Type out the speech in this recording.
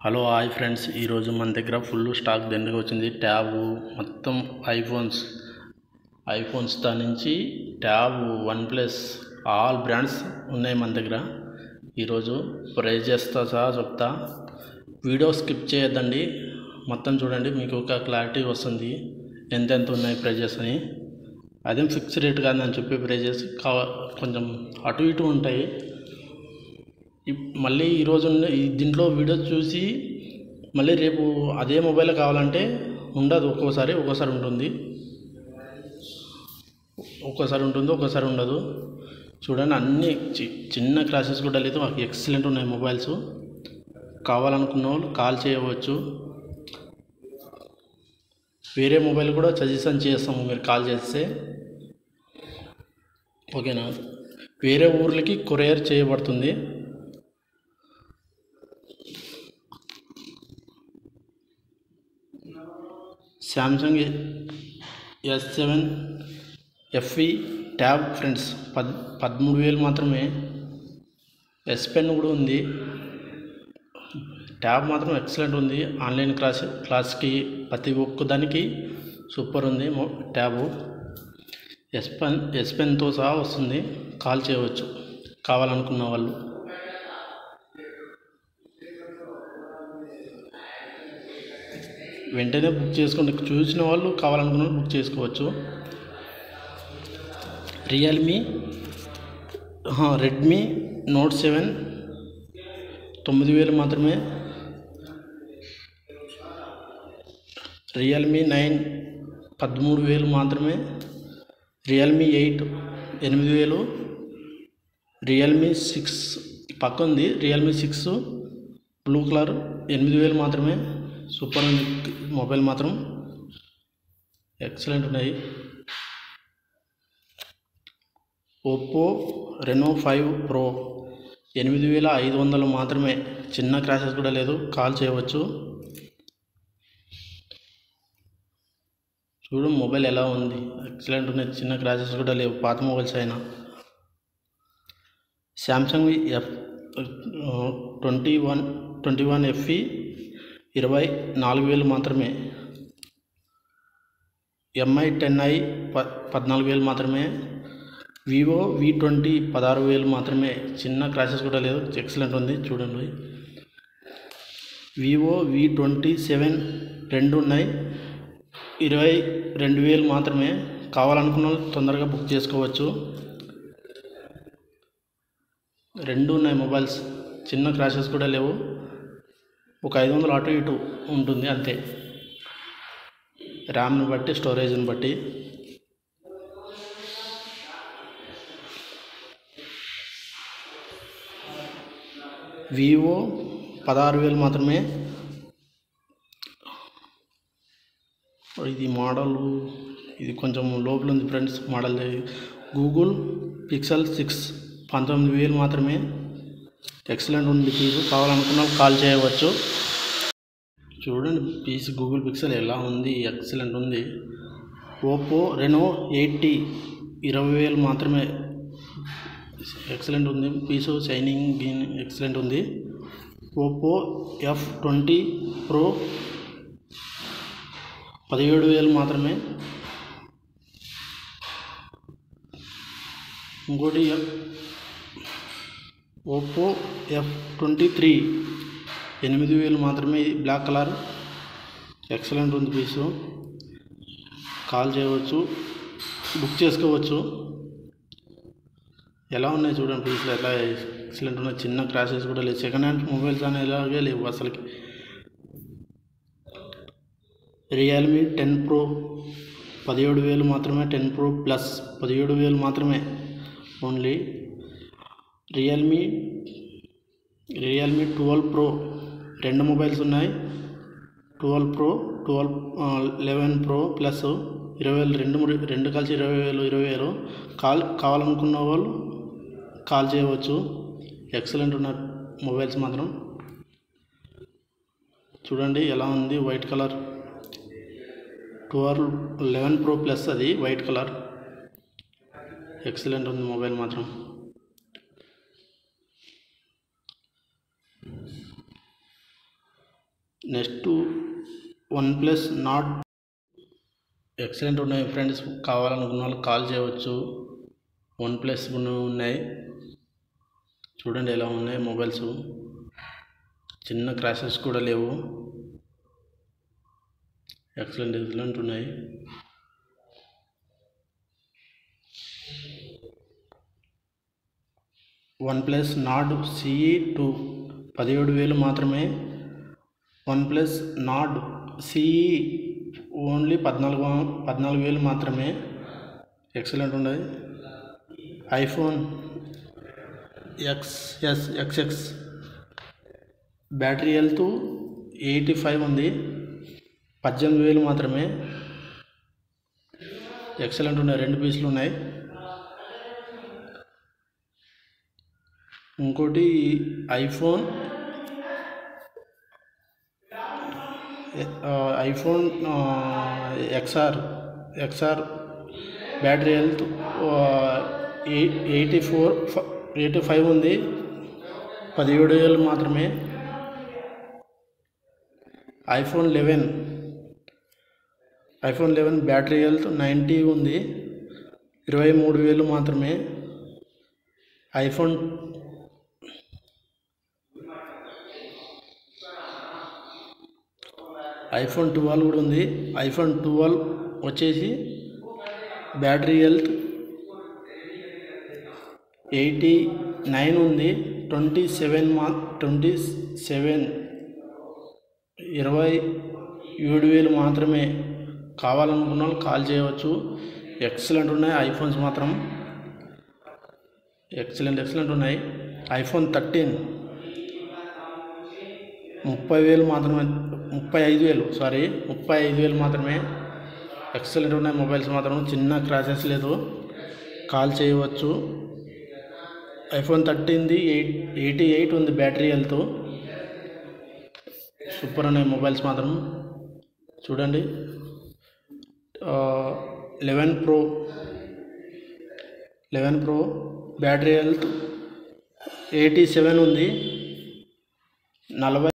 Hello hi friends, ఈరోజు మన దగ్గర ఫుల్ స్టాక్ దండిగా వచ్చింది. ట్యాబు మొత్తం ఐఫోన్స్ దా నుంచి tab, OnePlus all brands ఉన్నాయి మన దగ్గర. ఈరోజు ప్రైజెస్తో సహా చెప్తా. వీడియో స్కిప్ చేయొద్దండి, మొత్తం చూడండి, మీకు ఒక క్లారిటీ వస్తుంది ఎంతెంత ఉన్నాయి ప్రైజెస్ అని. అదేం ఫిక్స్ రేట్ కాదు అని చెప్పే ప్రైజెస్ కొంచెం అటు ఇటు ఉంటాయి. మళ్ళీ ఈరోజు దీంట్లో వీడియో చూసి మళ్ళీ రేపు అదే మొబైల్ కావాలంటే ఉండదు. ఒక్కోసారి ఉంటుంది, ఒక్కోసారి ఉండదు. చూడండి, అన్నీ చిన్న క్రాషెస్ కూడా లేదు, ఎక్సలెంట్ ఉన్నాయి మొబైల్స్. కావాలనుకున్న వాళ్ళు కాల్ చేయవచ్చు. వేరే మొబైల్ కూడా సజెషన్ చేస్తాము మీరు కాల్ చేస్తే, ఓకేనా. వేరే ఊర్లకి కొరియర్ చేయబడుతుంది. Samsung S7 FE tab friends, 13,000 మాత్రమే. ఎస్ పెన్ కూడా ఉంది. ట్యాబ్ మాత్రం ఎక్సలెంట్ ఉంది. ఆన్లైన్ క్లాస్కి ప్రతి ఒక్క దానికి సూపర్ ఉంది ట్యాబు. ఎస్ పెన్తో సహా వస్తుంది, కాల్ చేయవచ్చు కావాలనుకున్న వాళ్ళు. వెంటనే బుక్ చేసుకోండి, చూసిన వాళ్ళు కావాలనుకున్న వాళ్ళు బుక్ చేసుకోవచ్చు. రెడ్మీ నోట్ 7 9,000 మాత్రమే. రియల్మీ 9 13,000 మాత్రమే. రియల్మీ 8 8,000. రియల్మీ 6 పక్క ఉంది, రియల్మీ 6 బ్లూ కలర్ 8,000 మాత్రమే. సూపర్ ఉంది మొబైల్ మాత్రం, ఎక్సలెంట్ ఉన్నాయి. ఒప్పో రెనో 5 ప్రో 8,500 మాత్రమే. చిన్న క్రాషెస్ కూడా లేదు, కాల్ చేయవచ్చు. చూడు మొబైల్ ఎలా ఉంది, ఎక్సలెంట్ ఉన్నాయి, చిన్న క్రాషెస్ కూడా లేవు, పాత మొబైల్స్ అయినా. శాంసంగ్ S21 FE 24,000 మాత్రమే. MI 10i 14,000 మాత్రమే. వివో V20 16,000 మాత్రమే. చిన్న క్రాషెస్ కూడా లేదు, ఎక్సలెంట్ ఉంది, చూడండి. వివో V27 రెండు ఉన్నాయి, 22,000 మాత్రమే. కావాలనుకున్న వాళ్ళు తొందరగా బుక్ చేసుకోవచ్చు. రెండు ఉన్నాయి మొబైల్స్, చిన్న క్రాషెస్ కూడా లేవు. ఒక 500 అటు ఇటు ఉంటుంది అంతే, ర్యామ్ని బట్టి స్టోరేజ్ని బట్టి. వివో 16,000 మాత్రమే. ఇది మోడల్, ఇది కొంచెం లోపల ఉంది ఫ్రెండ్స్ మోడల్. గూగుల్ పిక్సెల్ 6 19,000 మాత్రమే. ఎక్సలెంట్ ఉంది పీసు, కావాలనుకున్న కాల్ చేయవచ్చు. చూడండి పీస్ గూగుల్ పిక్సెల్ ఎలా ఉంది, ఎక్సలెంట్ ఉంది. ఓప్పో రెనో 8T 20,000 మాత్రమే. ఎక్సలెంట్ ఉంది పీసు, షైనింగ్ ఎక్సలెంట్ ఉంది. ఓప్పో F20 ప్రో 17,000 మాత్రమే. ఇంకోటి ఓప్పో F23 8,000 మాత్రమే. బ్లాక్ కలర్, ఎక్సలెంట్ ఉంది పీసు, కాల్ చేయవచ్చు, బుక్ చేసుకోవచ్చు. ఎలా ఉన్నాయి చూడండి పీసులు, ఎలా ఎక్సలెంట్ ఉన్నాయి, చిన్న క్రాషెస్ కూడా లేవు. సెకండ్ హ్యాండ్ మొబైల్స్ అని ఎలాగే లేవు అసలుకి. రియల్మీ 10 ప్రో 17,000 మాత్రమే. 10 ప్రో ప్లస్ 17,000 మాత్రమే ఓన్లీ. రియల్మీ 12 ప్రో రెండు మొబైల్స్ ఉన్నాయి. 12 ప్రో 11 ప్రో ప్లస్ 20,000 రెండు కలిసి 20,000. కావాలనుకున్న వాళ్ళు కాల్ చేయవచ్చు. ఎక్సలెంట్ ఉన్న మొబైల్స్ మాత్రం. చూడండి ఎలా ఉంది, వైట్ కలర్ 11 ప్రో ప్లస్, అది వైట్ కలర్, ఎక్సలెంట్ ఉంది మొబైల్ మాత్రం. నెక్స్ట్ OnePlus Nord ఎక్సలెంట్ ఉన్నాయి ఫ్రెండ్స్. కావాలనుకున్న వాళ్ళు కాల్ చేయవచ్చు. OnePlus ఉన్నాయి, చూడండి ఎలా ఉన్నాయి మొబైల్స్. చిన్న క్రాషెస్ కూడా లేవు. ఎక్సలెంట్ ఉన్నాయి. OnePlus Nord CE2 17,000 మాత్రమే. OnePlus Nord CE ఓన్లీ 14,000 మాత్రమే. ఎక్సలెంట్ ఉన్నాయి. iPhone XS బ్యాటరీ హెల్త్ 85 ఉంది, 18,000 మాత్రమే. ఎక్సలెంట్ ఉన్నాయి, 2 పీసులు ఉన్నాయి. ఇంకోటి ఐఫోన్ XR బ్యాటరీ హెల్త్ 85 ఉంది, 17,000 మాత్రమే. iPhone 11 బ్యాటరీ హెల్త్ 90 ఉంది, 23,000 మాత్రమే. iPhone 12 కూడా ఉంది. iPhone 12 వచ్చేసి బ్యాటరీ హెల్త్ 89 ఉంది, 27,000 మాత్రమే. కావాలనుకున్న వాళ్ళు కాల్ చేయవచ్చు. ఎక్సలెంట్ ఉన్నాయి ఐఫోన్స్ మాత్రం, ఎక్సలెంట్ ఉన్నాయి. iPhone 13 35,000 మాత్రమే. 35,000 మాత్రమే. ఎక్సలెంట్ ఉన్నాయి మొబైల్స్ మాత్రం, చిన్న క్రాషెస్ లేదు. కాల్ చేయవచ్చు. iPhone 13ది 88 ఉంది బ్యాటరీ హెల్త్. సూపర్ ఉన్నాయి మొబైల్స్ మాత్రం, చూడండి. 11 Pro బ్యాటరీ హెల్త్ 87 ఉంది, 40